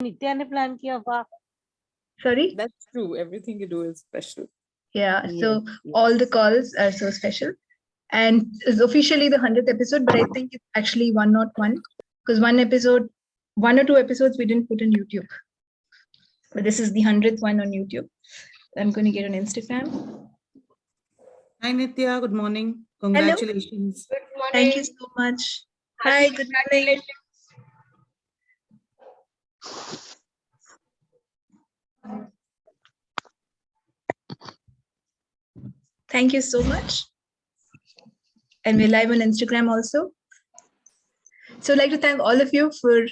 नित्या ने प्लान किया वाह. Sorry? That's true. Everything you do is special. Yeah, so Yes. all the calls are so special. And it's officially the 100th episode, but I think it's actually 101 because one or two episodes we didn't put on YouTube. But this is the 100th one on YouTube. I'm going to get on Instagram. Hi Nithya, good morning. Congratulations. Good morning. Thank you so much. Hi, good morning. Thank you so much. And we're live on Instagram also. So I'd like to thank all of you for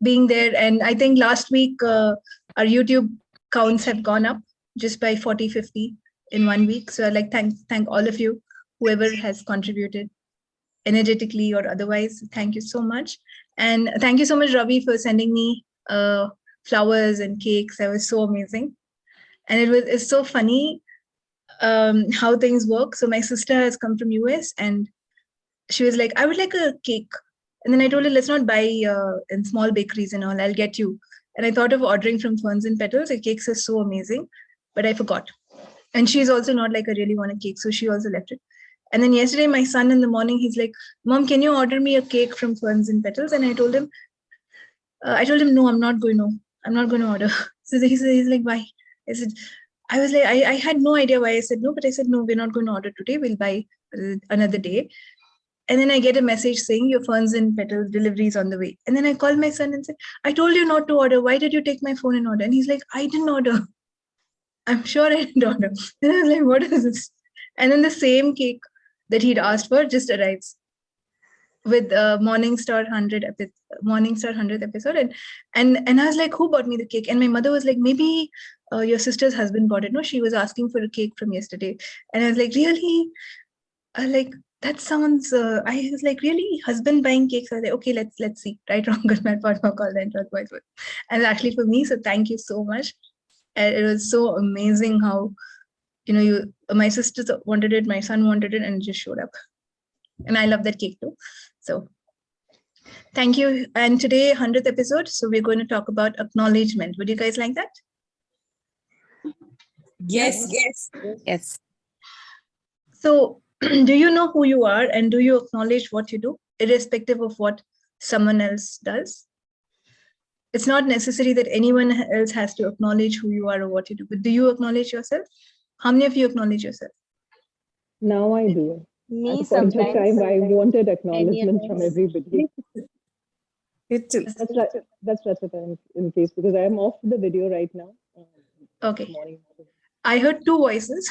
being there. And I think last week, our YouTube counts have gone up just by 40, 50 in 1 week. So I'd like to thank all of you, whoever has contributed energetically or otherwise. Thank you so much. And thank you so much, Ravi, for sending me flowers and cakes. That was so amazing. And it's so funny how things work. So my sister has come from US and she was like, I would like a cake. And then I told her, let's not buy in small bakeries and all, I'll get you. And I thought of ordering from Ferns and Petals. The cakes are so amazing, but I forgot. And she's also not like, I really want a cake. So she also left it. And then yesterday, my son in the morning, he's like, Mom, can you order me a cake from Ferns and Petals? And I told him, no, I'm not going to order. So he's like, why? I was like, I had no idea why I said no, but I said, no, we're not going to order today. We'll buy another day. And then I get a message saying your Ferns and Petals delivery is on the way. And then I called my son and said, I told you not to order. Why did you take my phone and order? And he's like, I didn't order. I'm sure I didn't order. And I was like, what is this? And then the same cake that he'd asked for just arrives with Morningstar 100th episode. And I was like, who bought me the cake? And my mother was like, maybe your sister's husband bought it. No, she was asking for a cake from yesterday. And I was like, really? That sounds, I was like, really? Husband buying cakes? I was like, okay, let's see. Right, wrong, good, bad, part, call, then, voice. And actually for me, so thank you so much. And it was so amazing how, my sister wanted it, my son wanted it, and it just showed up. And I love that cake too. So thank you. And today, 100th episode. So we're going to talk about acknowledgement. Would you guys like that? Yes. So do you know who you are and do you acknowledge what you do, irrespective of what someone else does? It's not necessary that anyone else has to acknowledge who you are or what you do, but do you acknowledge yourself? How many of you acknowledge yourself? Now I do. Me At a point of sometimes. time, I wanted acknowledgement from everybody. That's Rachita in case, because I am off the video right now. Okay. I heard two voices.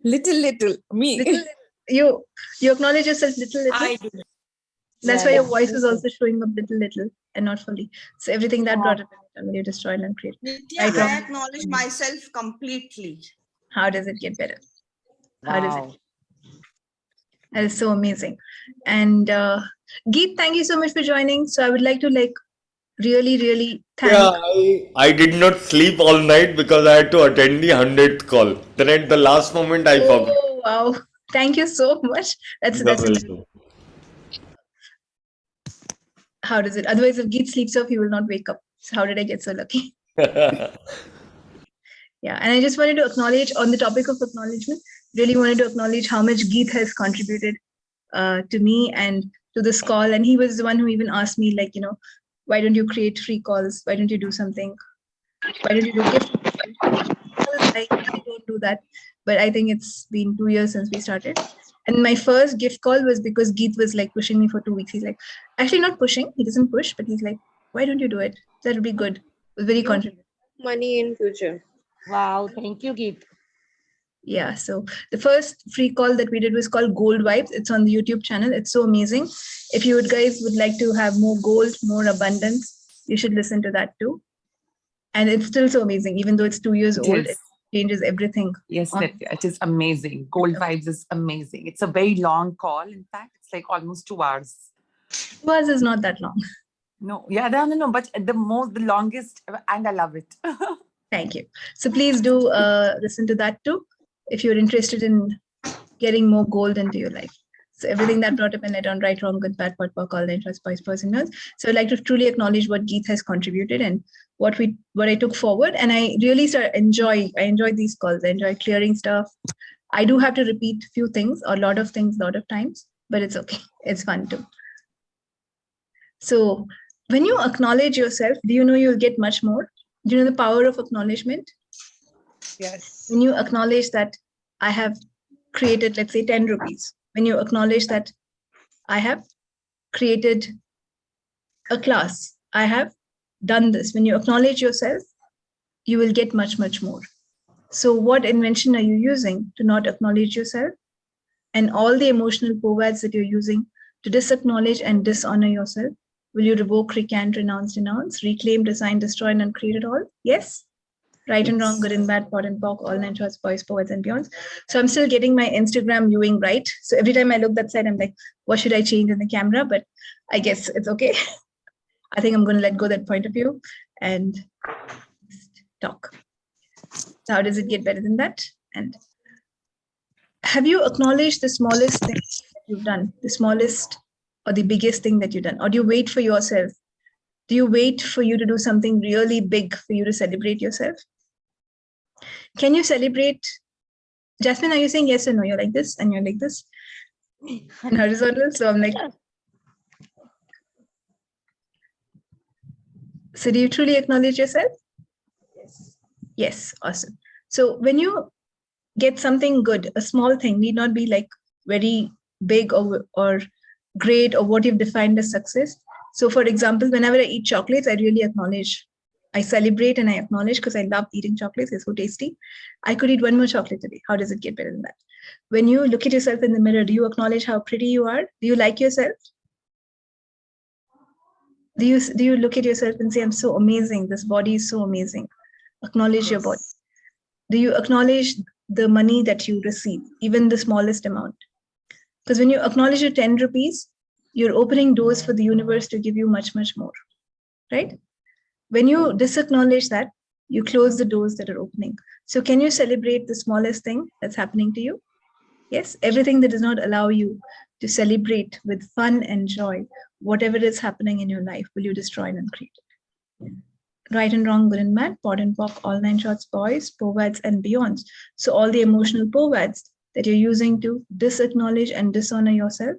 Little. Me. Little. You acknowledge yourself little. I do. That's why your voice is also showing up little and not fully. So everything that brought it when you destroyed and create. Nithya, I acknowledge myself completely. How does it get better? How does it? That is so amazing. And Geet, thank you so much for joining. So I would like to really thank. Yeah, I did not sleep all night because I had to attend the 100th call. Then at the last moment, I forgot. Oh, wow. Thank you so much. That's welcome. How does it? Otherwise, if Geet sleeps off, he will not wake up. So how did I get so lucky? Yeah, and I just wanted to acknowledge on the topic of acknowledgement, really wanted to acknowledge how much Geet has contributed to me and to this call. And he was the one who even asked me, like, why don't you create free calls? Why don't you do something? Why don't you do gift? I don't do that. But I think it's been 2 years since we started. And my first gift call was because Geet was like pushing me for 2 weeks. He's like, actually not pushing. He doesn't push, but he's like, why don't you do it? That would be good. It was very contributing. Money in future. Wow, thank you, Geet. Yeah, so the first free call that we did was called Gold Vibes. It's on the YouTube channel. It's so amazing. If you guys would like to have more gold, more abundance, you should listen to that too. And it's still so amazing, even though it's 2 years old. It changes everything. Yes, it is amazing. Gold Vibes is amazing. It's a very long call. In fact, it's like almost 2 hours. 2 hours is not that long. No, but the longest, and I love it. Thank you. So please do listen to that too, if you're interested in getting more gold into your life. So everything that brought up and led on, right, wrong, good, bad, what, all the interest, boys, boys, and girls. So I'd like to truly acknowledge what Geet has contributed and what I took forward. And I really enjoy these calls. I enjoy clearing stuff. I do have to repeat a few things, or a lot of things, a lot of times, but it's okay. It's fun too. So when you acknowledge yourself, do you know you'll get much more? Do you know the power of acknowledgement? Yes. When you acknowledge that I have created, let's say 10 rupees, when you acknowledge that I have created a class, I have done this, when you acknowledge yourself, you will get much, much more. So what invention are you using to not acknowledge yourself? And all the emotional words that you're using to disacknowledge and dishonor yourself, will you revoke, recant, renounce, denounce, reclaim, design, destroy, and uncreate it all? Yes? Right and wrong, good and bad, pot and pock, all nine shorts, boys, poets, and beyonds. So I'm still getting my Instagram viewing right. So every time I look that side, I'm like, what should I change in the camera? But I guess it's okay. I think I'm going to let go that point of view and talk. So how does it get better than that? And have you acknowledged the smallest thing that you've done, the smallest or the biggest thing that you've done? Or do you wait for yourself? Do you wait for you to do something really big for you to celebrate yourself? Can you celebrate? Jasmine, are you saying yes or no? You're like this and you're like this and horizontal. So I'm like, so do you truly acknowledge yourself? Yes. Yes, awesome. So when you get something good, a small thing need not be like very big or great or what you've defined as success. So for example, whenever I eat chocolates, I really acknowledge. I celebrate and I acknowledge because I love eating chocolates. It's so tasty. I could eat one more chocolate today. How does it get better than that? When you look at yourself in the mirror, do you acknowledge how pretty you are? Do you like yourself? Do you look at yourself and say, I'm so amazing. This body is so amazing. Acknowledge your body. Do you acknowledge the money that you receive, even the smallest amount? Because when you acknowledge your 10 rupees, you're opening doors for the universe to give you much, much more, right? When you disacknowledge that, you close the doors that are opening. So can you celebrate the smallest thing that's happening to you? Yes, everything that does not allow you to celebrate with fun and joy, whatever is happening in your life, will you destroy and uncreate it? Right and wrong, good and bad, pot and pock, all nine shorts, boys, povads, and beyonds. So all the emotional povads that you're using to disacknowledge and dishonor yourself,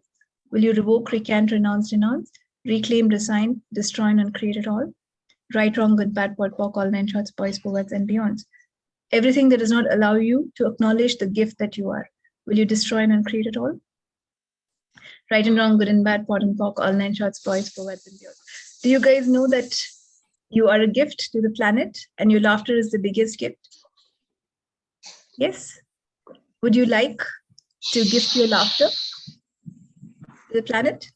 will you revoke, recant, renounce, denounce, reclaim, resign, destroy, and uncreate it all? Right, wrong, good, bad, pot, pock, all nine shorts, boys, povads, and beyonds. Everything that does not allow you to acknowledge the gift that you are, will you destroy and uncreate it all? Right and wrong, good and bad, pot and pock, all nine shorts, boys, povads, and beyonds. Do you guys know that you are a gift to the planet and your laughter is the biggest gift? Yes? Would you like to gift your laughter to the planet?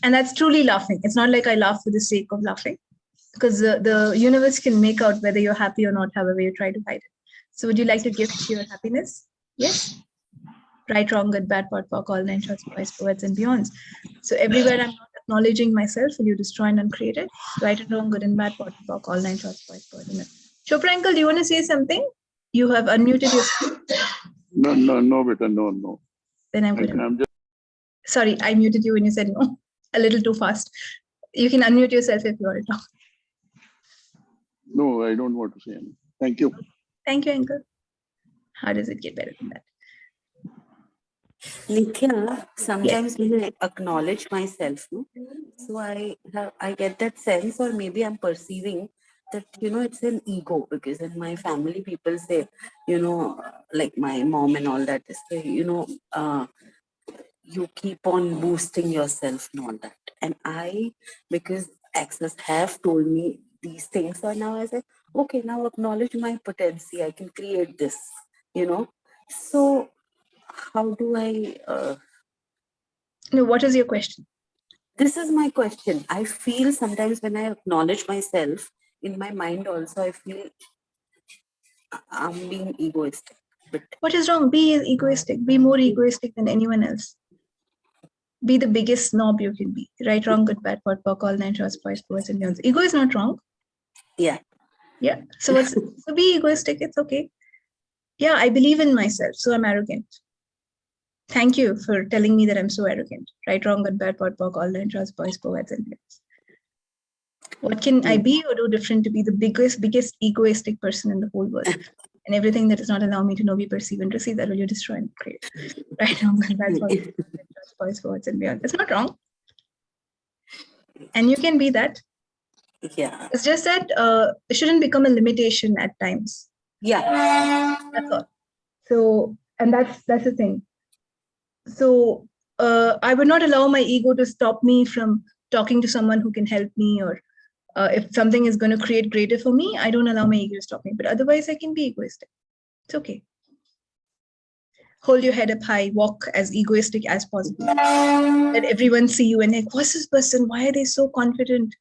And that's truly laughing. It's not like I laugh for the sake of laughing, because the universe can make out whether you're happy or not, however you try to hide it. So would you like to gift your happiness? Yes? Right, wrong, good, bad, pot, pock, all nine shorts, boys, poets, and beyonds. So everywhere I'm not acknowledging myself, will you destroy and uncreate it? Right and wrong, good and bad, pot, pock, all nine shorts, boys, poets, and beyonds. Chopra uncle, do you want to say something? You have unmuted yourself. No, beta, no. Then I'm good. I'm just Sorry, I muted you when you said no. A little too fast. You can unmute yourself if you want to talk. no, I don't want to say anything. Thank you. Thank you, uncle. How does it get better than that? Nithya, sometimes when I acknowledge myself, no? So I get that sense, or maybe I'm perceiving that, it's an ego, because in my family people say, like my mom and all that, say, you keep on boosting yourself and all that. And because Access have told me these things, so now I say, okay, now acknowledge my potency. I can create this, So how do I... No, what is your question? This is my question. I feel sometimes when I acknowledge myself, in my mind also, I feel I'm being egoistic. But what is wrong? Be egoistic. Be more egoistic than anyone else. Be the biggest snob you can be. Right, wrong, good, bad, pot, pock, all nine shorts, boys, poets, and beyonds. Ego is not wrong. Yeah. Yeah. So so be egoistic. It's okay. Yeah, I believe in myself, so I'm arrogant. Thank you for telling me that I'm so arrogant. Right, wrong, good, bad, POD, POC, all the intros, boys, poets, and beyonds. What can I be or do different to be the biggest egoistic person in the whole world? And everything that does not allow me to know, be, perceive, and receive, that will you destroy and create. Right, wrong, good, bad, POD, boys, poets, and beyond. It's not wrong. And you can be that. Yeah. It's just that it shouldn't become a limitation at times. Yeah. That's all. So, and that's the thing. So I would not allow my ego to stop me from talking to someone who can help me, or if something is going to create greater for me, I don't allow my ego to stop me. But otherwise, I can be egoistic. It's okay. Hold your head up high, walk as egoistic as possible. Let everyone see you and like, what's this person? Why are they so confident?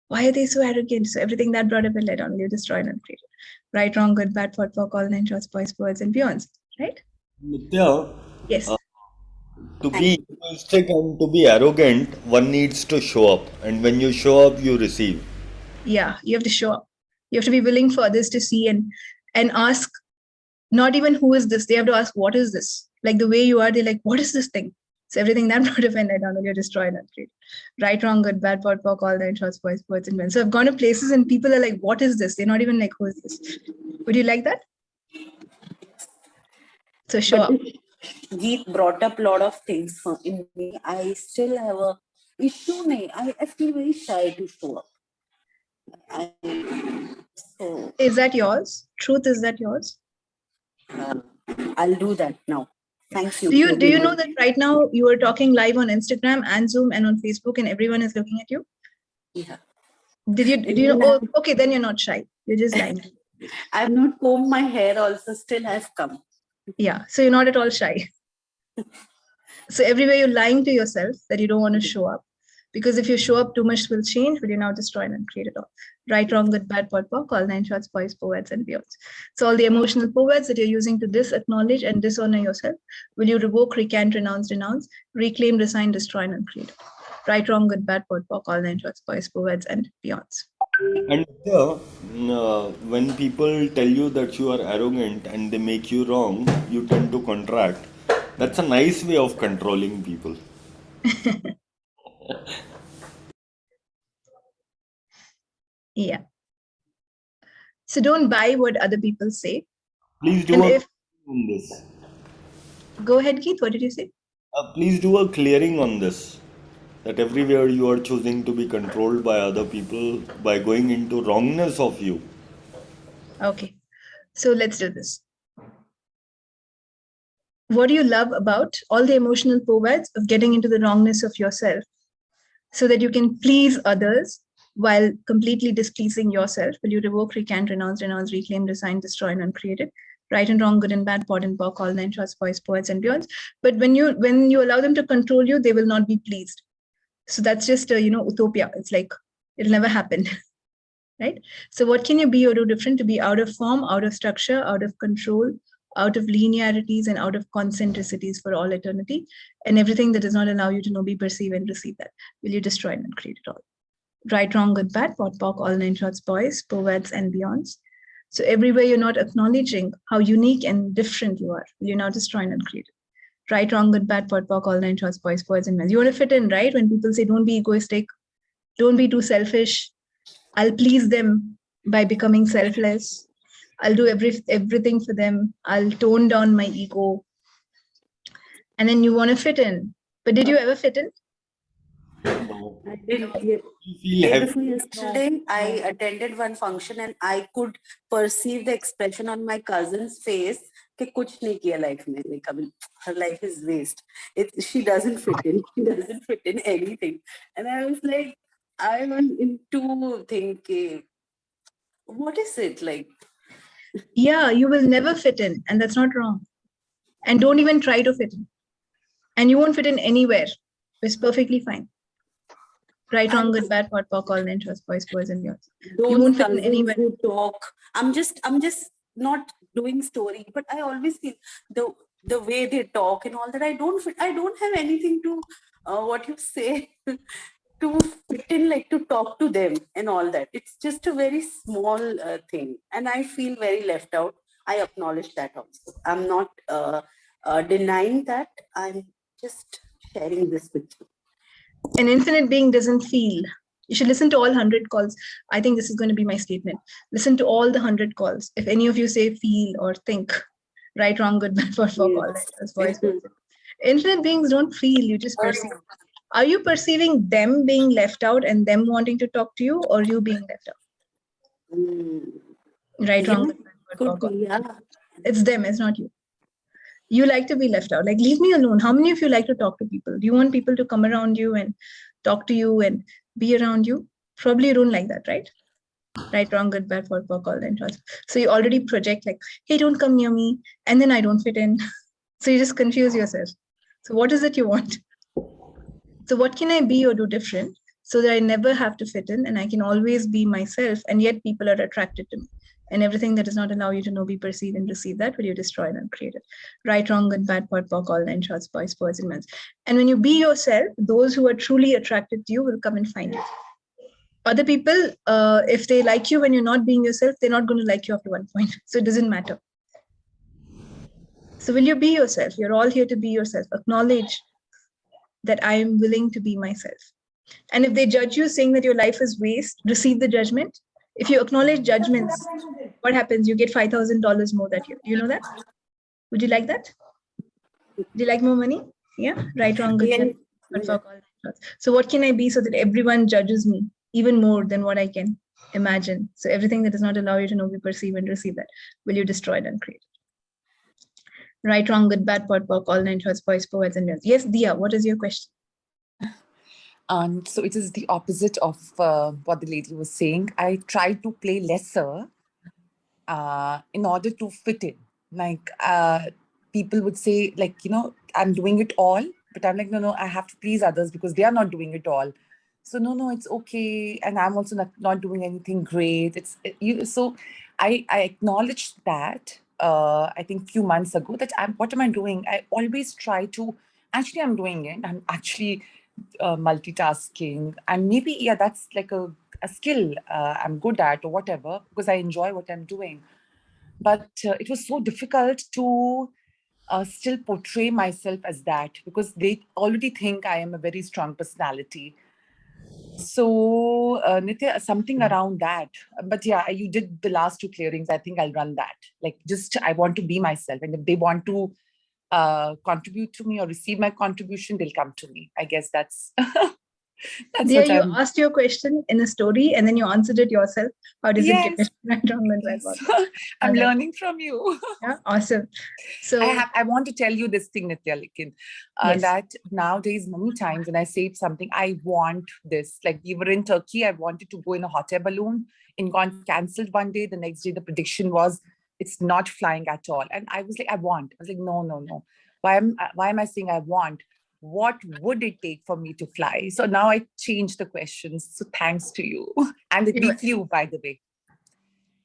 Why are they so arrogant? So everything that brought up and led on, you destroy and uncreate. Right, wrong, good, bad, POD, POC, all nine shorts, boys, birds, and beyonds. Right? Nithya, Yes. to be egoistic and to be arrogant, one needs to show up. And when you show up, you receive. Yeah, you have to show up. You have to be willing for others to see and ask, not even who is this, they have to ask, what is this? Like the way you are, they're like, what is this thing? So everything that brought up and led down, you're destroyed and create. Right, wrong, good, bad, POD, POC, all nine shorts, boys, birds, and men. So I've gone to places and people are like, what is this? They're not even like, who is this? Would you like that? So show up. Geet brought up a lot of things in me. I still have a issue. I feel very shy to show up. So Is that yours? Truth, is that yours? I'll do that now. Thank you. Do you know that right now you are talking live on Instagram and Zoom and on Facebook and everyone is looking at you? Yeah. Do you know? Oh, okay, then you're not shy. You're just lying. I've not combed my hair also, still have come. Yeah, so you're not at all shy. So everywhere you're lying to yourself that you don't want to show up. Because if you show up, too much will change, but you now destroy and create it all. Right, wrong, good, bad, POD, POC, all nine shorts, boys, poets, and beyonds. So all the emotional poets that you're using to acknowledge and dishonor yourself, will you revoke, recant, renounce, reclaim, resign, destroy, and uncreate? Right, wrong, good, bad, POD, POC, all nine shorts, boys, poets, and beyonds. And when people tell you that you are arrogant and they make you wrong, you tend to contract. That's a nice way of controlling people. Yeah. So don't buy what other people say. Please do And a on this. Go ahead, Keith. What did you say? Please do a clearing on this. That everywhere you are choosing to be controlled by other people by going into wrongness of you. Okay. So let's do this. What do you love about all the emotional poets of getting into the wrongness of yourself so that you can please others while completely displeasing yourself? Will you revoke, recant, renounce, reclaim, resign, destroy, and uncreate it? Right and wrong, good and bad, POD and POC, all nine shorts, boys, poets, and beyonds. But when you allow them to control you, they will not be pleased. So that's just utopia. It's like it'll never happen. Right? So what can you be or do different to be out of form, out of structure, out of control, out of linearities, and out of concentricities for all eternity, and everything that does not allow you to know, be, perceive, and receive that? Will you destroy and create it all? Right, wrong, good, bad, POD, POC, all nine shorts, boys, poets, and beyonds. So everywhere you're not acknowledging how unique and different you are, will you now destroy and create it? Right, wrong, good, bad, POD, POC, all nine shorts, boys, poets, and men. You want to fit in, right? When people say, don't be egoistic, don't be too selfish, I'll please them by becoming selfless. I'll do everything for them. I'll tone down my ego. And then you want to fit in. But did you ever fit in? No. I didn't. You feel Day heavy. before yesterday, I attended one function and I could perceive the expression on my cousin's face कि कुछ नहीं किया life में. Like, I mean, her life is waste. She doesn't fit in. She doesn't fit in anything. And I was like, I was into thinking, what is it like? Yeah, you will never fit in. And that's not wrong. And don't even try to fit in. And you won't fit in anywhere. It's perfectly fine. Right, wrong, good, bad, POD, POC, all nine shorts, boys, and yours. You won't fit in anywhere. Who talk. I'm just not doing story, but I always feel the way they talk and all that. I don't have anything to what you say to fit in, like to talk to them and all that. It's just a very small thing, and I feel very left out. I acknowledge that also. I'm not denying that. I'm just sharing this with you. An infinite being doesn't feel. You should listen to all 100 calls. I think this is going to be my statement. Listen to all the 100 calls. If any of you say feel or think, right, wrong, good, bad, for all, voice. Infinite beings don't feel, you just perceive. Are you perceiving them being left out and them wanting to talk to you, or you being left out? Right, Yeah, wrong, good, bad, could for be, yeah. It's them, it's not you. You like to be left out. Like, leave me alone. How many of you like to talk to people? Do you want people to come around you and talk to you and be around you? Probably you don't like that, right? Right, wrong, good, bad, for all, and trust. So you already project like, hey, don't come near me. And then I don't fit in. So you just confuse yourself. So what is it you want? So what can I be or do different so that I never have to fit in and I can always be myself, and yet people are attracted to me? And everything that does not allow you to know, be, perceive, and receive that, will you destroy and uncreate it? Right, wrong, good, bad, pot, pock, all nine shots, boys, birds, and men. And when you be yourself, those who are truly attracted to you will come and find you. Other people, if they like you when you're not being yourself, they're not going to like you after one point. So it doesn't matter. So will you be yourself? You're all here to be yourself. Acknowledge that I am willing to be myself. And if they judge you saying that your life is waste, receive the judgment. If you acknowledge judgments, what happens? You get $5,000 more that year. Do you know that? Would you like that? Do you like more money? Yeah, right, wrong, good. So what can I be so that everyone judges me even more than what I can imagine? So everything that does not allow you to know, be, perceive, and receive that, will you destroy it and create it? Right, wrong, good, bad, pot, pock, all nine shots, boys, poets, and girls. Yes, Dia, what is your question? So it is the opposite of what the lady was saying. I try to play lesser in order to fit in. Like people would say, like, I'm doing it all, but I'm like, no, I have to please others because they are not doing it all. So no, it's okay. And I'm also not doing anything great. So I acknowledged that, I think few months ago, that what am I doing? I always try to, actually I'm doing it. I'm actually multitasking, and maybe, that's like a skill I'm good at or whatever, because I enjoy what I'm doing. But it was so difficult to still portray myself as that, because they already think I am a very strong personality. So Nithya, something around that. But yeah, you did the last two clearings. I think I'll run that. Like, just I want to be myself, and if they want to contribute to me or receive my contribution, they'll come to me. I guess that's that's Dear, what you I'm. asked your question in a story and then you answered it yourself. How does it get right, wrong, and right? Yes. I'm learning from you. Yeah, awesome. So I want to tell you this thing, Nithya, yes. that nowadays, many times when I say something, I want this. Like, we were in Turkey, I wanted to go in a hot air balloon. It got cancelled one day. The next day, the prediction was it's not flying at all. And I was like, I was like, no. Why am I saying I want? What would it take for me to fly? So now I changed the questions. So thanks to you. And we flew, by the way.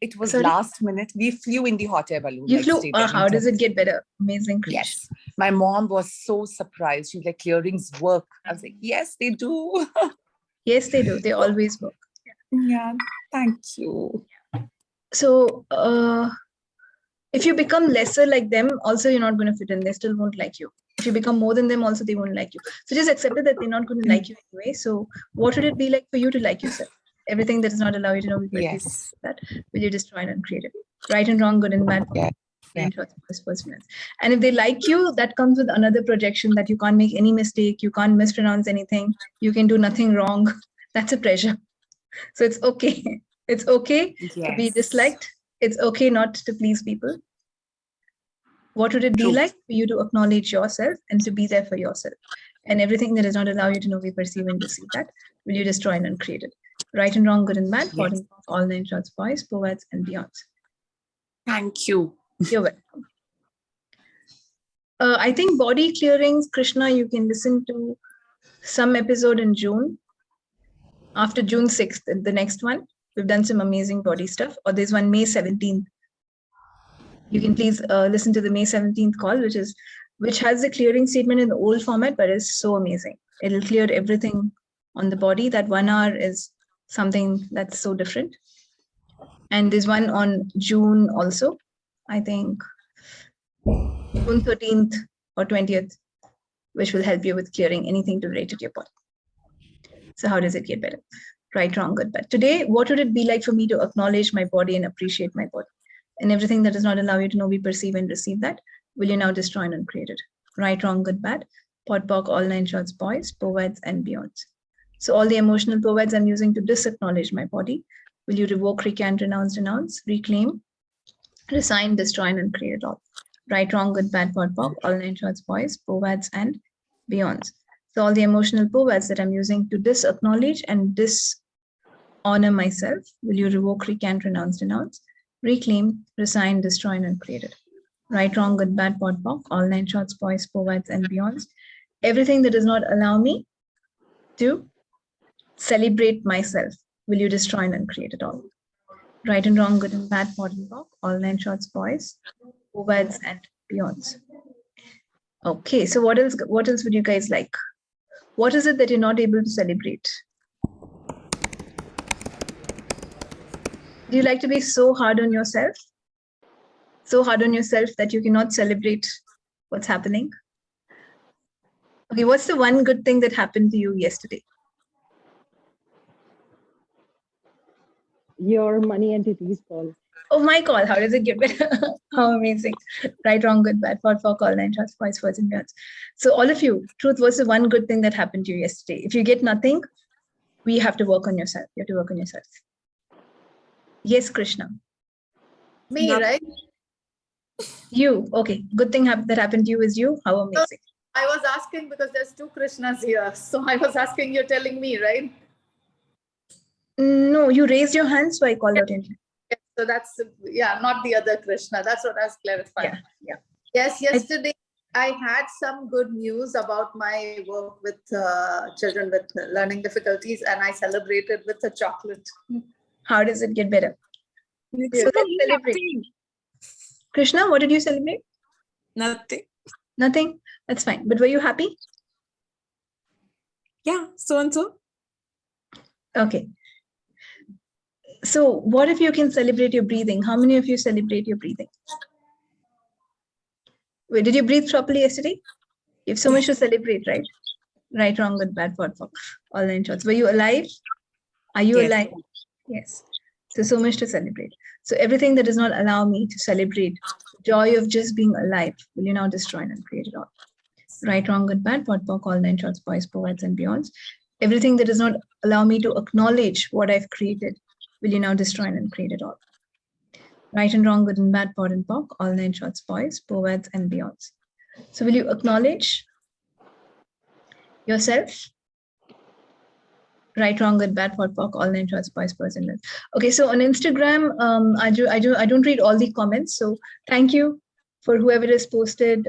It was last minute. We flew in the hot air balloon. You flew. How does it get better? Amazing creation. Yes. My mom was so surprised. She was like, clearings work. I was like, yes, they do. Yes, they do. They always work. Yeah. Thank you. So if you become lesser like them, also you're not going to fit in. They still won't like you. If you become more than them, also they won't like you. So just accept it that they're not going to like you anyway. So what would it be like for you to like yourself? Everything that does not allow you to know that, will you destroy and uncreate it? Right and wrong, good and bad. Yeah. And if they like you, that comes with another projection that you can't make any mistake, you can't mispronounce anything, you can do nothing wrong. That's a pressure. So it's okay. It's okay to be disliked. It's okay not to please people. What would it be like for you to acknowledge yourself and to be there for yourself? And everything that does not allow you to know, we perceive and receive that, will you destroy and uncreate it? Right and wrong, good and bad, all nine shots, boys, poets, and beyonds. Thank you. You're welcome. I think body clearings, Krishna, you can listen to some episode in June. After June 6th, the next one, we've done some amazing body stuff. Or there's one May 17th. You can please listen to the May 17th call, which has the clearing statement in the old format, but is so amazing. It'll clear everything on the body. That 1 hour is something that's so different. And there's one on June also, I think. June 13th or 20th, which will help you with clearing anything related to your body. So how does it get better? Right, wrong, good, bad. Today, what would it be like for me to acknowledge my body and appreciate my body? And everything that does not allow you to know, we perceive and receive that, will you now destroy and uncreate it? Right, wrong, good, bad. Pod, poc, all 9 shorts, boys, poets, and beyonds. So all the emotional poets I'm using to disacknowledge my body, will you revoke, recant, renounce, denounce, reclaim, resign, destroy, and uncreate it all? Right, wrong, good, bad, pod, poc, all 9 shorts, boys, poets, and beyonds. So all the emotional poets that I'm using to disacknowledge and dishonor myself, will you revoke, recant, renounce, denounce, reclaim, resign, destroy, and uncreate it? Right, wrong, good, bad, pod, poc, all 9 shorts, boys, poets, and beyonds. Everything that does not allow me to celebrate myself, will you destroy and uncreate it all? Right and wrong, good and bad, pod and poc, all 9 shorts, boys, poets, and beyonds. Okay, so what else would you guys like? What is it that you're not able to celebrate? Do you like to be so hard on yourself? So hard on yourself that you cannot celebrate what's happening? Okay, what's the one good thing that happened to you yesterday? Your money entities call. Oh, my call. How does it get better? How amazing. Right, wrong, good, bad, pod, for call, 9 shots, voice, words, and beyonds. So all of you, truth, what's the one good thing that happened to you yesterday? If you get nothing, we have to work on yourself. You have to work on yourself. Yes, Krishna. Me, right? You. Okay. Good thing that happened to you is you. How amazing. I was asking because there's 2 Krishnas here. So I was asking, you're telling me, right? No, you raised your hand, so I called out attention. Yes, so that's, yeah, not the other Krishna. That's what I was clarifying. Yeah. Yes, yesterday I had some good news about my work with children with learning difficulties, and I celebrated with a chocolate. How does it get better? So let's celebrate. Krishna, what did you celebrate? Nothing. Nothing? That's fine. But were you happy? Yeah, so and so. Okay. So what if you can celebrate your breathing? How many of you celebrate your breathing? Wait, did you breathe properly yesterday? You have so much to celebrate, right? Right, wrong, good, bad, pod, fuck. All 9 shots. Were you alive? Are you alive? Yes. So much to celebrate. So everything that does not allow me to celebrate the joy of just being alive, will you now destroy and create it all? Right, wrong, good, bad, pod, poc, all 9 shots, boys, poets, and beyonds. Everything that does not allow me to acknowledge what I've created, will you now destroy and create it all? Right and wrong, good and bad, pod and poc, all 9 shots, boys, poets, and beyonds. So will you acknowledge yourself? Right, wrong, good, bad, pod, poc, all 9 shots, boys, poets, and beyonds. Okay, so on Instagram, I don't read all the comments. So thank you for whoever has posted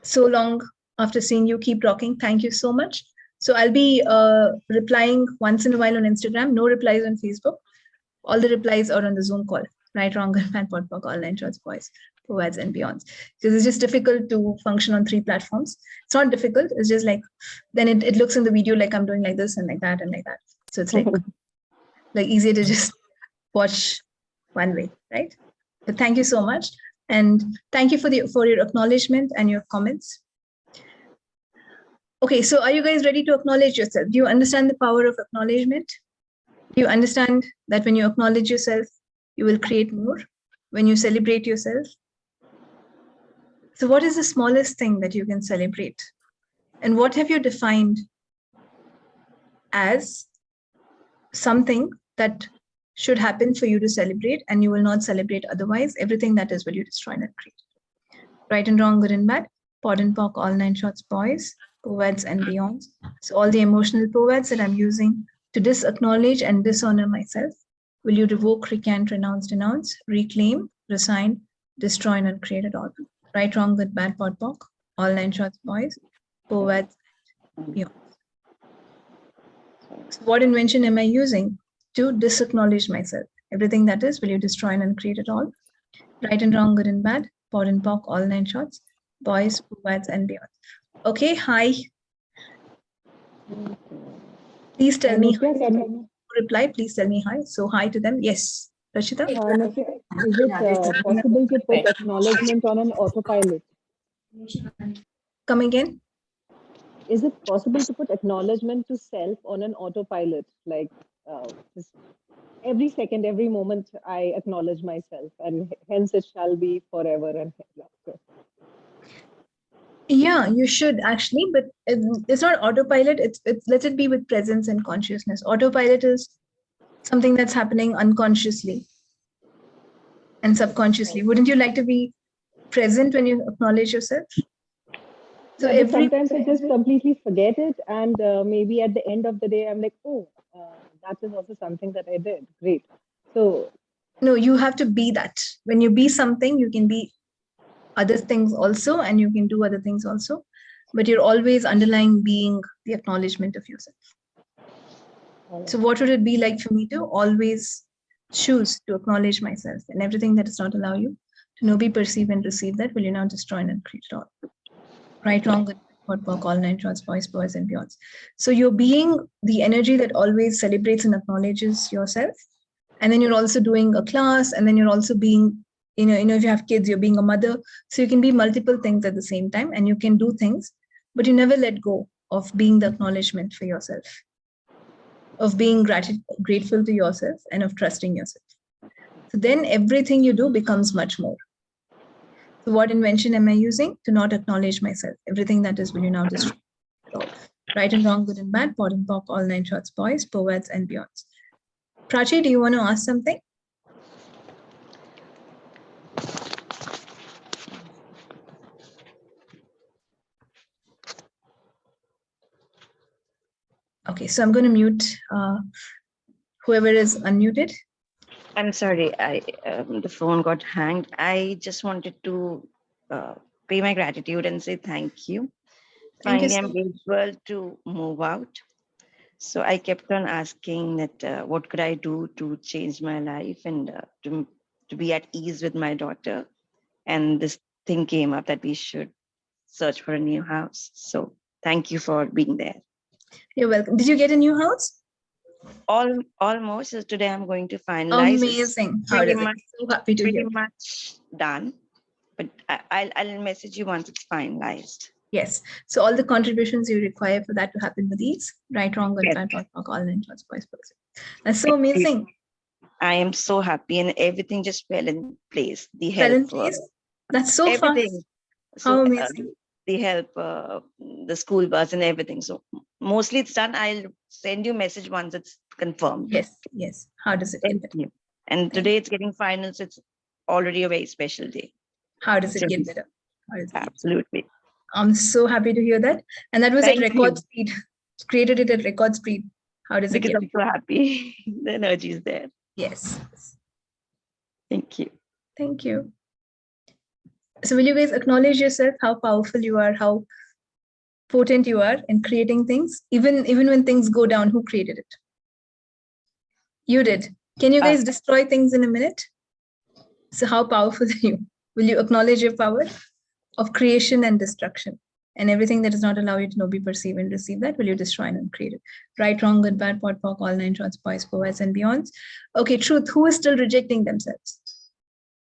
so long after seeing you. Keep rocking. Thank you so much. So I'll be replying once in a while on Instagram. No replies on Facebook. All the replies are on the Zoom call. Right, wrong, good, bad, pod, poc, all 9 shots, boys, poets, and beyonds. Because it's just difficult to function on 3 platforms. It's not difficult. It's just like, then it looks in the video like I'm doing like this and like that and like that. So it's like easier to just watch one way, right? But thank you so much. And thank you for your acknowledgement and your comments. Okay, so are you guys ready to acknowledge yourself? Do you understand the power of acknowledgement? Do you understand that when you acknowledge yourself, you will create more? When you celebrate yourself? So what is the smallest thing that you can celebrate? And what have you defined as something that should happen for you to celebrate, and you will not celebrate otherwise? Everything that is will you destroy and create. Right and wrong, good and bad, pod and poc, all 9 shots, boys, poets, and beyonds. So all the emotional poets that I'm using to disacknowledge and dishonor myself, will you revoke, recant, renounce, denounce, reclaim, resign, destroy, and uncreate it all? Right, wrong, good, bad, pod, poc, all 9 shots, boys, poets, and beyonds. So what invention am I using to disacknowledge myself? Everything that is, will you destroy and uncreate it all? Right and wrong, good and bad, pod and poc, all 9 shots, boys, poets, and beyonds. Okay, hi. Please tell me hi. Reply, please tell me hi. So hi to them. Yes. Rachita? Nithya, is it possible to put acknowledgement on an autopilot? Come again? Is it possible to put acknowledgement to self on an autopilot? Like just every second, every moment, I acknowledge myself, and hence it shall be forever and ever. Yeah, you should actually, but it's not autopilot. It's let it be with presence and consciousness. Autopilot is something that's happening unconsciously and subconsciously. Wouldn't you like to be present when you acknowledge yourself? So Yeah, but sometimes I just completely forget it, and maybe at the end of the day, I'm like, oh, that is also something that I did. Great. So no, you have to be that. When you be something, you can be other things also, and you can do other things also. But you're always underlying being the acknowledgement of yourself. So what would it be like for me to always choose to acknowledge myself and everything that does not allow you to know, be, perceive, and receive that? Will you now destroy and create it all? Right, wrong, good, what work, all nine shorts, boys, and beyonds. So you're being the energy that always celebrates and acknowledges yourself. And then you're also doing a class, and then you're also being, if you have kids, you're being a mother. So you can be multiple things at the same time, and you can do things, but you never let go of being the acknowledgement for yourself, of being grateful to yourself, and of trusting yourself. So then everything you do becomes much more. So what invention am I using? To not acknowledge myself. Everything that is, will you now destroy it all? Right and wrong, good and bad, pod and pop, all nine shorts, boys, poets, and beyonds. Prachi, do you want to ask something? Okay, so I'm going to mute whoever is unmuted. I'm sorry, the phone got hanged. I just wanted to pay my gratitude and say thank you. Finally, I'm able to move out. So I kept on asking that what could I do to change my life and to be at ease with my daughter. And this thing came up that we should search for a new house. So thank you for being there. You're welcome. Did you get a new house? Almost. So today I'm going to finalize. Amazing. How does it? So happy to hear. Pretty much done. But I'll message you once it's finalized. Yes. So all the contributions you require for that to happen with these, right, wrong, good, bad, all nine shorts, boys, that's so amazing. I am so happy, and everything just fell in place. The help. Fell in place? That's so everything. Fast. How amazing. The help, the school bus and everything. So mostly it's done. I'll send you a message once it's confirmed. Yes. How does it get better? And today it's getting final, so it's already a very special day. How does it get better? Absolutely. I'm so happy to hear that. And that was at record speed. Created it at record speed. How does it get better? I'm so happy. The energy is there. Yes. Thank you. Thank you. So will you guys acknowledge yourself, how powerful you are, how potent you are in creating things? Even when things go down, who created it? You did. Can you guys destroy things in a minute? So how powerful are you? Will you acknowledge your power of creation and destruction? And everything that does not allow you to know, be, perceive, and receive that, will you destroy and create it? Right, wrong, good, bad, pod, poc, all nine shorts, boys, poets, and beyonds. Okay, truth. Who is still rejecting themselves?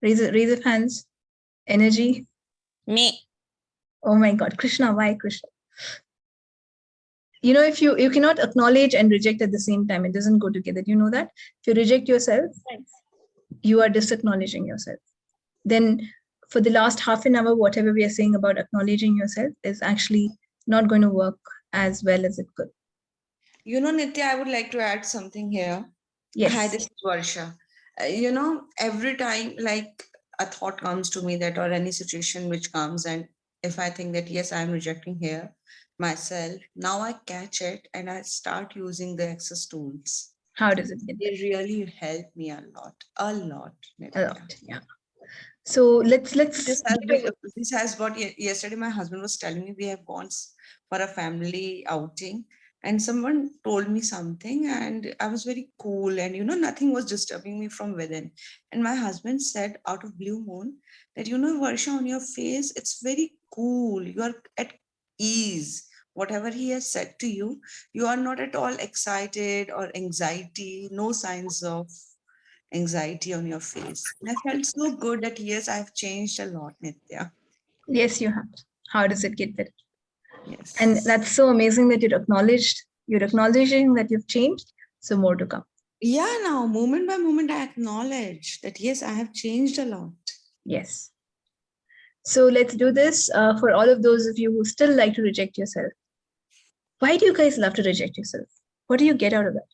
Raise of hands. Energy. Me. Oh my God, Krishna, why Krishna? If you cannot acknowledge and reject at the same time, it doesn't go together. You know that? If you reject yourself, you are disacknowledging yourself. Then for the last half an hour, whatever we are saying about acknowledging yourself is actually not going to work as well as it could. Nithya, I would like to add something here. Yes. Hi, this is Varsha. Every time like a thought comes to me that, or any situation which comes, and if I think that, yes, I'm rejecting here myself, now I catch it and I start using the access tools. How does it get? They really help me a lot. Nithya. A lot, yeah. So let's. This has got, yesterday my husband was telling me we have gone for a family outing, and someone told me something, and I was very cool, and nothing was disturbing me from within. And my husband said out of blue moon that, Varsha, on your face, it's very cool. You are at ease. Whatever he has said to you, you are not at all excited or anxiety, no signs of anxiety on your face. And I felt so good that yes, I've changed a lot, Nithya. Yes, you have. How does it get better? Yes. And that's so amazing that you're acknowledging that you've changed. So more to come. Yeah, now moment by moment, I acknowledge that yes, I have changed a lot. Yes. So let's do this for all of those of you who still like to reject yourself. Why do you guys love to reject yourself? What do you get out of that?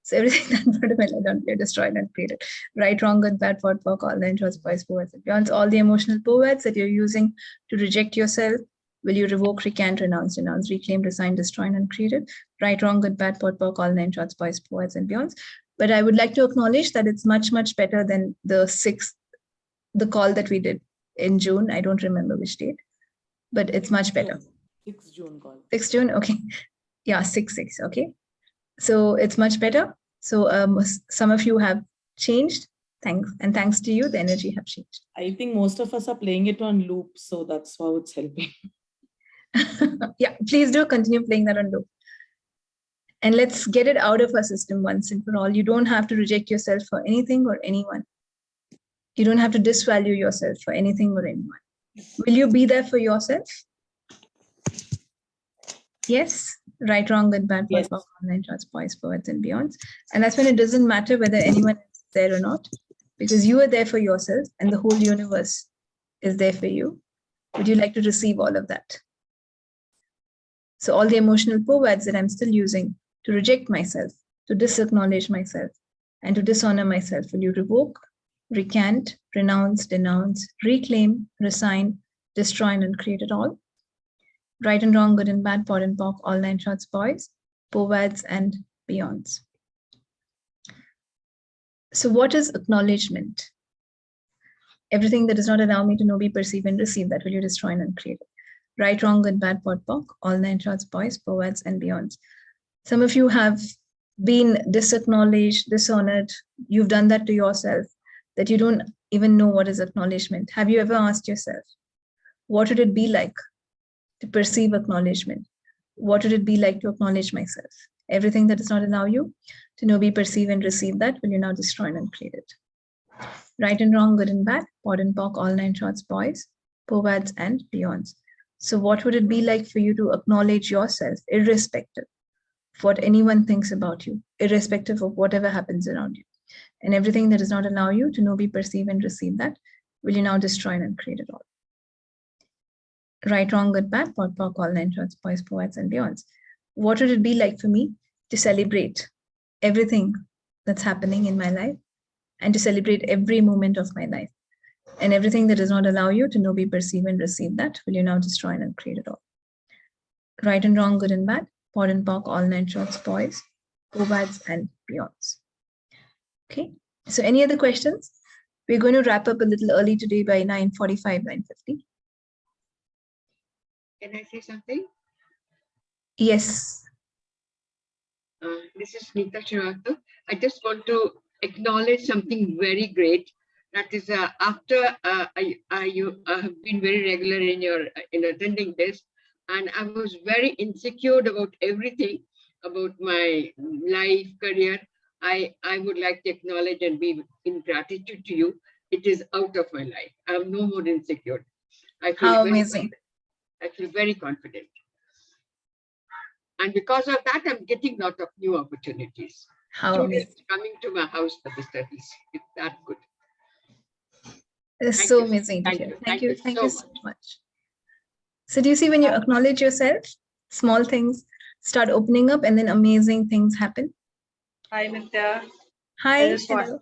So everything that part of my life, don't play, destroyed and created. Right, wrong, good, bad, POD, POC, all nine shorts, boys, poets, and beyond. All the emotional poets that you're using to reject yourself, will you revoke, recant, renounce, reclaim, resign, destroy, and uncreated? Right, wrong, good, bad, POD, POC, all nine shorts, boys, poets, and beyond. But I would like to acknowledge that it's much, much better than the call that we did in June. I don't remember which date, but it's much better. 6 June call. 6 June, okay. Yeah, 6/6, okay. So it's much better. So some of you have changed. Thanks to you, the energy have changed. I think most of us are playing it on loop, so that's how it's helping. Yeah, please do continue playing that on loop. And let's get it out of our system once and for all. You don't have to reject yourself for anything or anyone. You don't have to disvalue yourself for anything or anyone. Will you be there for yourself? Yes, right, wrong, good, bad, Yes. online charts, boys, poets, and beyonds. And that's when it doesn't matter whether anyone is there or not, because you are there for yourself and the whole universe is there for you. Would you like to receive all of that? So all the emotional words that I'm still using to reject myself, to disacknowledge myself, and to dishonor myself, will you revoke, recant, renounce, denounce, reclaim, resign, destroy, and uncreate it all? Right and wrong, good and bad, POD and POC, all nine shorts, boys, poets, and beyonds. So what is acknowledgement? Everything that does not allow me to know, be, perceive, and receive, that will you destroy and uncreate it. Right, wrong, good, bad, POD, POC, all nine shorts, boys, poets, and beyonds. Some of you have been disacknowledged, dishonored. You've done that to yourself, that you don't even know what is acknowledgement. Have you ever asked yourself, what would it be like to perceive acknowledgement? What would it be like to acknowledge myself? Everything that does not allow you to know, be, perceive, and receive, that will you now destroy and uncreate it. Right and wrong, good and bad, POD and POC, all nine shorts, boys, poets, and beyonds. So what would it be like for you to acknowledge yourself, irrespective of what anyone thinks about you, irrespective of whatever happens around you? And everything that does not allow you to know, be, perceive, and receive, that will you now destroy and uncreate it all. Right, wrong, good, bad, POD, POC, all nine shorts, boys, poets, and beyonds. What would it be like for me to celebrate everything that's happening in my life and to celebrate every moment of my life? And everything that does not allow you to know, be, perceive, and receive, that will you now destroy and uncreate it all. Right and wrong, good and bad, POD and POC, all nine shorts, boys, poets, and beyonds. Okay, so any other questions? We're going to wrap up a little early today by 9:45, 9:50. Can I say something? Yes. This is Nithya Chellam. I just want to acknowledge something very great. That is, after you have been very regular in attending this, and I was very insecure about everything, about my life, career. I would like to acknowledge and be in gratitude to you. It is out of my life. I'm no more insecure. I feel How very amazing. confident. I feel very confident. And because of that, I'm getting a lot of new opportunities. How Students coming to my house for the studies. It's that good. It's Thank so you. amazing to Thank hear. you. Thank you. Thank so you so much. So do you see, when you acknowledge yourself, small things start opening up and then amazing things happen? Hi, Nithya. Hi. Hello.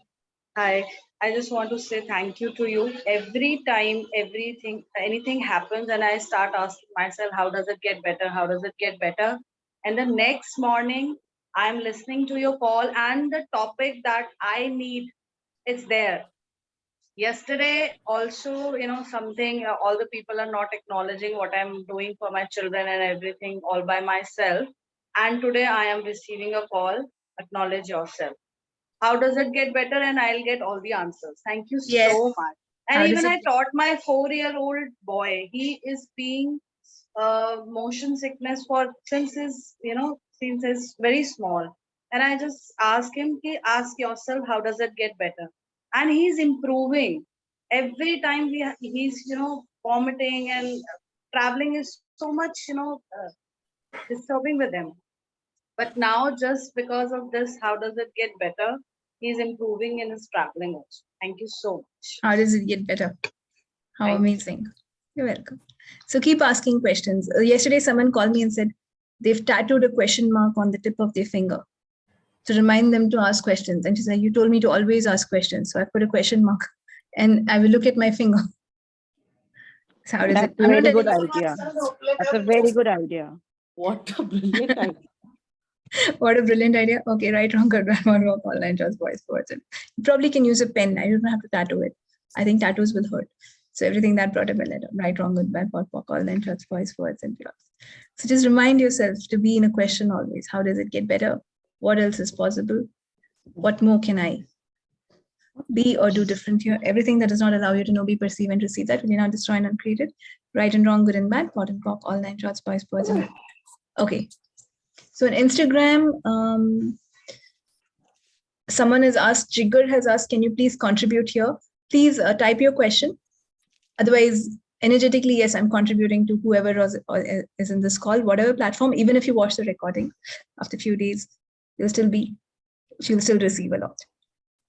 Hi. I just want to say thank you to you. Every time, anything happens, and I start asking myself, how does it get better? How does it get better? And the next morning, I'm listening to your call, and the topic that I need, it's there. Yesterday, also, something, all the people are not acknowledging what I'm doing for my children and everything all by myself. And today I am receiving a call, acknowledge yourself. How does it get better? And I'll get all the answers. Thank you so much. And even I taught my 4-year-old boy, he is being motion sickness since he's very small. And I just ask him, ask yourself, how does it get better? and he's improving. Every time he's, vomiting, and traveling is so much, disturbing with him. But now, just because of this, how does it get better? He's improving in his traveling also. Thank you so much. How does it get better? How Thank amazing. You're welcome. So keep asking questions. Yesterday, someone called me and said they've tattooed a question mark on the tip of their finger to remind them to ask questions. And she said, you told me to always ask questions. So I put a question mark and I will look at my finger. So how does That's it? a very good idea. That's a very good idea. What a brilliant idea. What a brilliant idea. Okay, right, wrong, good, bad, one, walk, online, just voice, words. You probably can use a pen. I don't have to tattoo it. I think tattoos will hurt. So everything that brought up a letter, right, wrong, good, bad, walk, online, just voice, words, and beyond. So just remind yourself to be in a question always. How does it get better? What else is possible? What more can I be or do different here? Everything that does not allow you to know, be, perceive, and receive that will you now destroy and uncreate it. Right and wrong, good and bad, pot and cock, all 9 shots, voice, words, and okay. So on Instagram, someone has asked, Jigger has asked, can you please contribute here? Please type your question. Otherwise, energetically, yes, I'm contributing to whoever is in this call, whatever platform. Even if you watch the recording after a few days, you'll still receive a lot.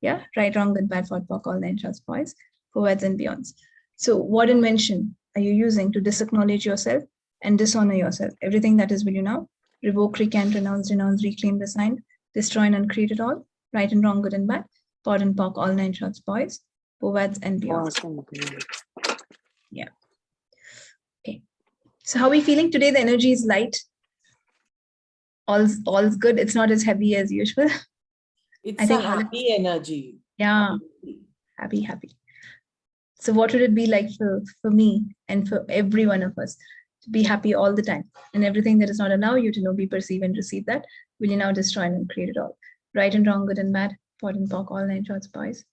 Yeah, right, wrong, good, bad, for POC, all 9 shots, boys, forwards and beyonds. So what invention are you using to disacknowledge yourself and dishonor yourself? Everything that is will you now revoke, recant, renounce, reclaim, resign, destroy and uncreate it all. Right and wrong, good and bad, pod and POC, all 9 shots, boys, forwards and beyonds. Yeah. Okay. So how are we feeling today? The energy is light. All's good. It's not as heavy as usual. It's a happy energy. Yeah. Happy. So what would it be like for me and for every one of us to be happy all the time? And everything that does not allow you to know, be, perceive, and receive that, will you now destroy and create it all? Right and wrong, good and bad, pod and POC, all 9 shots, boys,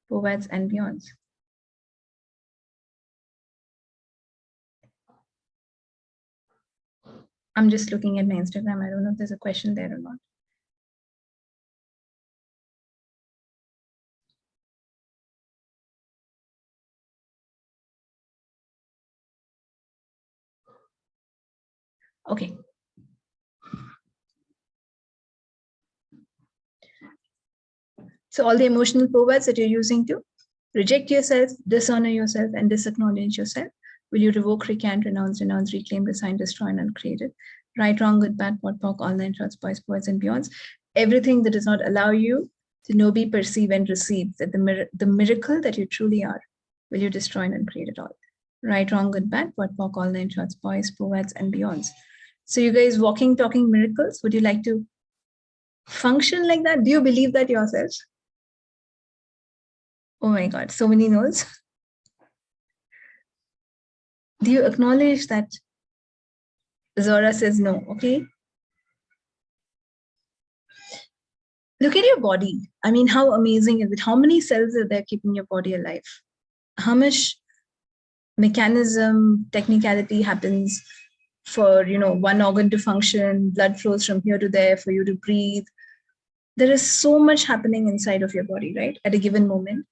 forwards and beyonds. I'm just looking at my Instagram. I don't know if there's a question there or not. Okay. So all the emotional forwards that you're using to reject yourself, dishonor yourself, and disacknowledge yourself, will you revoke, recant, renounce, reclaim, resign, destroy, and uncreate it? Right, wrong, good, bad, pod, POC, all 9 shots, boys, boys, and beyonds. Everything that does not allow you to know, be, perceive, and receive that the miracle that you truly are, will you destroy and uncreate it all? Right, wrong, good, bad, pod, POC, all 9 shots, boys, forwards, and beyonds. So you guys walking, talking miracles, would you like to function like that? Do you believe that yourselves? Oh my God, so many no's. Do you acknowledge that Zora says no? Okay. Look at your body. I mean, how amazing is it? How many cells are there keeping your body alive? How much mechanism, technicality happens for, one organ to function, blood flows from here to there for you to breathe. There is so much happening inside of your body, right? At a given moment.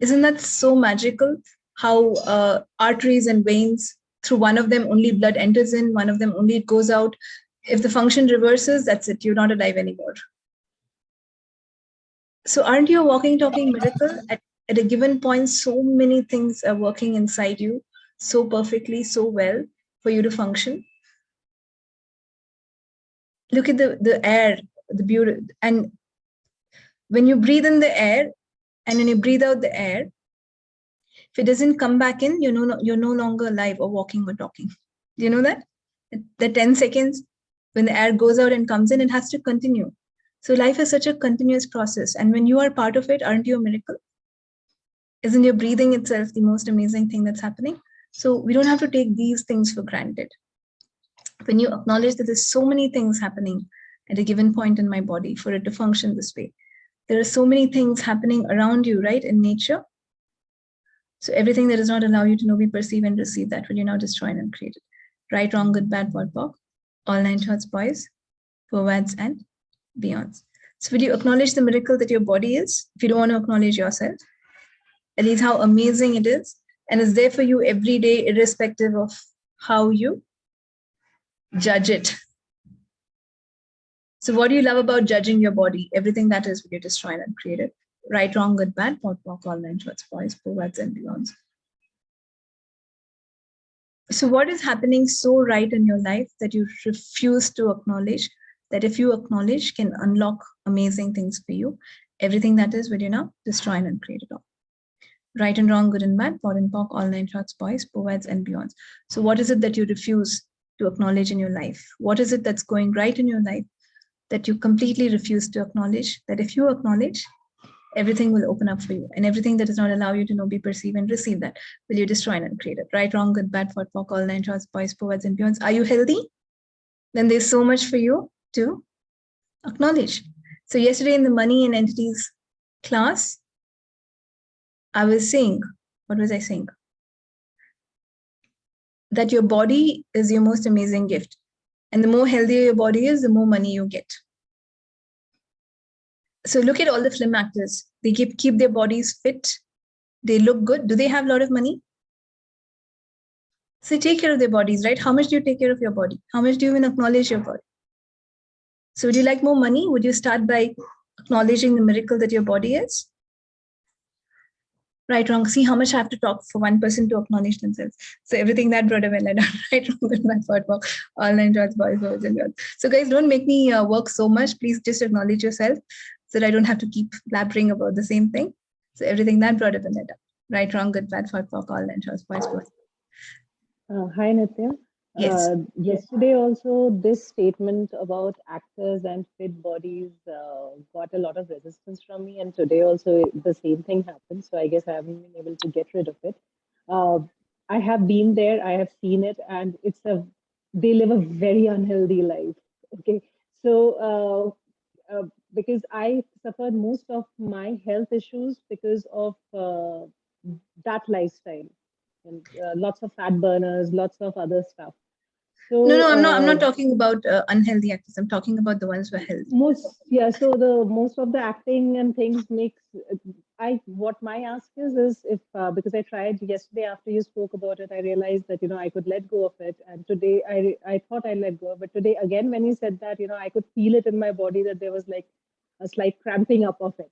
Isn't that so magical? How arteries and veins, through one of them only blood enters in, one of them only it goes out. If the function reverses, that's it. You're not alive anymore. So aren't you a walking, talking miracle? At a given point, so many things are working inside you so perfectly, so well for you to function. Look at the air, the beauty. And when you breathe in the air and when you breathe out the air, if it doesn't come back in, you're no longer alive or walking or talking. Do you know that? The 10 seconds, when the air goes out and comes in, it has to continue. So life is such a continuous process. And when you are part of it, aren't you a miracle? Isn't your breathing itself the most amazing thing that's happening? So we don't have to take these things for granted. When you acknowledge that there's so many things happening at a given point in my body for it to function this way, there are so many things happening around you, right, in nature. So everything that does not allow you to know, be, perceive, and receive that, will you now destroy and create it? Right, wrong, good, bad, pod, POC, all 9 shots, boys, forwards, and beyonds. So will you acknowledge the miracle that your body is, if you don't want to acknowledge yourself? At least how amazing it is, and it's there for you every day, irrespective of how you judge it. So what do you love about judging your body? Everything that is, will you destroy and create it? Right, wrong, good, bad, pot, walk, all nine shorts, boys, poets, and beyonds. So what is happening so right in your life that you refuse to acknowledge, that if you acknowledge can unlock amazing things for you? Everything that is, will you now destroy and create it all? Right and wrong, good and bad, pot and pock, all nine shorts, boys, poets, and beyonds. So what is it that you refuse to acknowledge in your life? What is it that's going right in your life that you completely refuse to acknowledge, that if you acknowledge, everything will open up for you, and everything that does not allow you to know, be, perceive, and receive that, will you destroy and create it? Right, wrong, good, bad, pot, pock, all nine shorts, boys, poets, and beyonds. Are you healthy? Then there's so much for you to acknowledge. So yesterday in the money and entities class, I was saying, what was I saying? That your body is your most amazing gift. And the more healthier your body is, the more money you get. So look at all the film actors. They keep their bodies fit. They look good. Do they have a lot of money? So take care of their bodies, right? How much do you take care of your body? How much do you even acknowledge your body? So would you like more money? Would you start by acknowledging the miracle that your body is? Right, wrong. See how much I have to talk for one person to acknowledge themselves. So everything that brother well done. Right, wrong, good, bad, pot, walk, all nine shorts, boys, girls, and girls. So guys, don't make me work so much. Please just acknowledge yourself so that I don't have to keep blabbering about the same thing. So everything that brother well done. Right, wrong, good, bad, pot, walk, all nine shorts, boys, girls. Hi, Nithya. Yes. Yesterday also, this statement about actors and fit bodies got a lot of resistance from me, and today also the same thing happened. So I guess I haven't been able to get rid of it. I have been there, I have seen it, and they live a very unhealthy life. Okay, so because I suffered most of my health issues because of that lifestyle. And lots of fat burners, lots of other stuff. So No, I'm not talking about unhealthy actors. I'm talking about the ones who are healthy. So the most of the acting and things makes what my ask is if because I tried yesterday after you spoke about it, I realized that I could let go of it, and today I thought I let go, but today again when you said that I could feel it in my body that there was like a slight cramping up of it.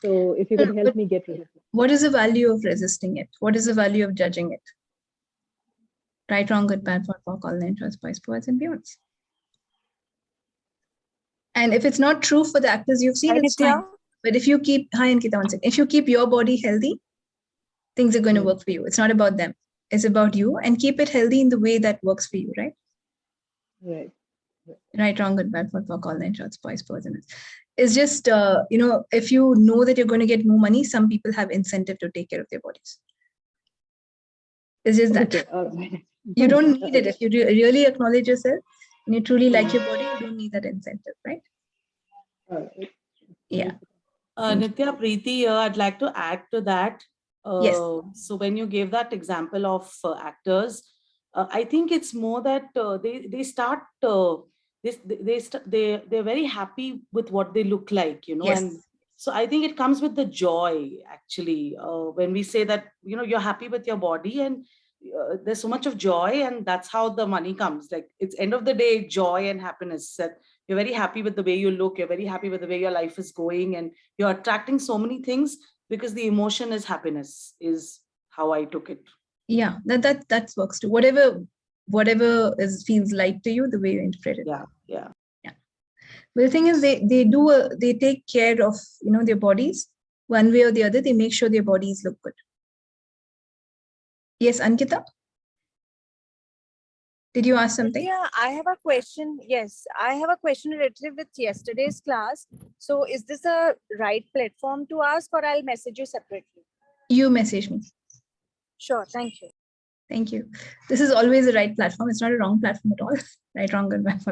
So if you could help me get rid of it. What is the value of resisting it? What is the value of judging it? Right, wrong, good, bad, pot, pock, all nine shorts, boys, poets, and beyonds. And if it's not true for the actors you've seen, it's fine. But if you keep, hi Ankita, one second. If you keep your body healthy, things are going to work for you. It's not about them. It's about you, and keep it healthy in the way that works for you, right? Right. Right, wrong, good, bad, pot, pock, all nine shorts, boys, poets, and it's just, if you know that you're going to get more money, some people have incentive to take care of their bodies. It's just that. Okay, all right. You don't need it. If you really acknowledge yourself and you truly like your body, you don't need that incentive, right? Yeah. Nithya, Preeti, I'd like to add to that. Yes. So when you gave that example of actors, I think it's more that they start they're very happy with what they look like, Yes. and so I think it comes with the joy actually when we say that you're happy with your body, and there's so much of joy, and that's how the money comes. Like, it's end of the day joy and happiness, that you're very happy with the way you look, you're very happy with the way your life is going, and you're attracting so many things because the emotion is happiness, is how I took it. Yeah, that works too. Whatever feels light to you, the way you interpret it. Yeah. But the thing is, they take care of their bodies one way or the other. They make sure their bodies look good. Yes, Ankita? Did you ask something? Yeah, I have a question. Yes, I have a question related with yesterday's class. So is this a right platform to ask, or I'll message you separately? You message me. Sure, thank you. Thank you. This is always the right platform. It's not a wrong platform at all. Right, wrong, good, bad,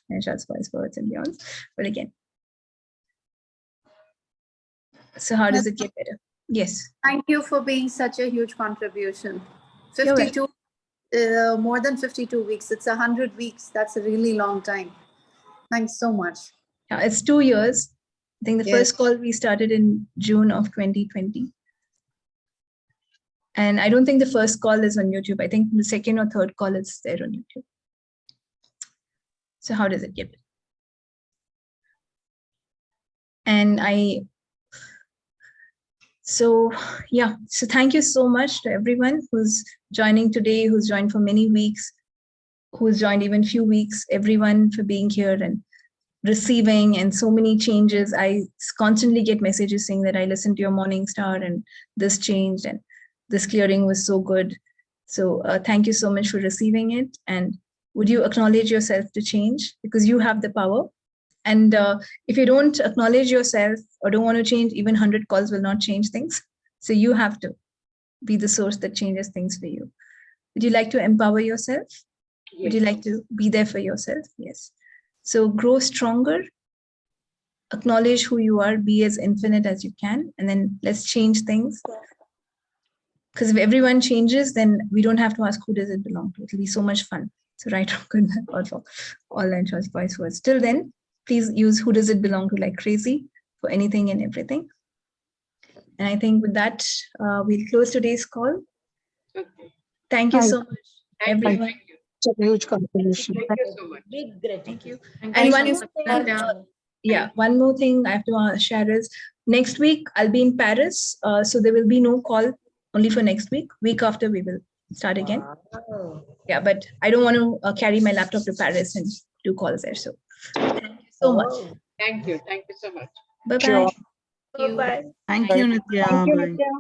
and shots, boys, poets, and beyonds. But again, so how does it get better? Yes. Thank you for being such a huge contribution. You're 52, more than 52 weeks. It's 100 weeks. That's a really long time. Thanks so much. Yeah, it's 2 years. I think the first call we started in June of 2020. And I don't think the first call is on YouTube. I think the second or third call is there on YouTube. So how does it get? And so thank you so much to everyone who's joining today, who's joined for many weeks, who's joined even few weeks, everyone for being here and receiving and so many changes. I constantly get messages saying that I listened to your morning star and this changed and this clearing was so good. So thank you so much for receiving it. And would you acknowledge yourself to change? Because you have the power. And if you don't acknowledge yourself or don't want to change, even 100 calls will not change things. So you have to be the source that changes things for you. Would you like to empower yourself? Yes. Would you like to be there for yourself? Yes. So grow stronger, acknowledge who you are, be as infinite as you can, and then let's change things. Because if everyone changes, then we don't have to ask who does it belong to. It'll be so much fun. So right, good, also online choice voice words. Till then, please use who does it belong to like crazy for anything and everything. And I think with that, we'll close today's call. Okay. Thank you so much, Thank you. everyone. Thank you. It's a huge contribution. Thank you so much. Big gratitude. Thank you. Thank And you one so more thing, one more thing I have to share is next week I'll be in Paris. So there will be no call only for next week. Week after we will start again. Wow. Yeah, but I don't want to carry my laptop to Paris and do calls there. So thank you so much. Thank you. Thank you so much. Bye-bye. Sure. Bye-bye. Thank you, Nithya. Thank you, Bye. Nithya.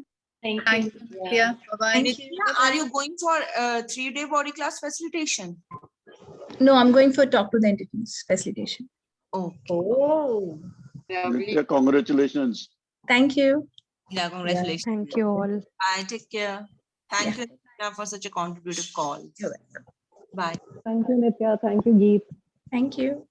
Thank you. Yeah. Bye-bye. Nithya, are you going for a 3-day body class facilitation? No, I'm going for talk to the entities facilitation. Oh. Oh. Nithya, congratulations. Thank you. Yeah, congratulations. Thank you all. Bye. Take care. Thank you, Nithya, for such a contributive call. You're welcome. Bye. Thank you, Nithya. Thank you, Geet. Thank you.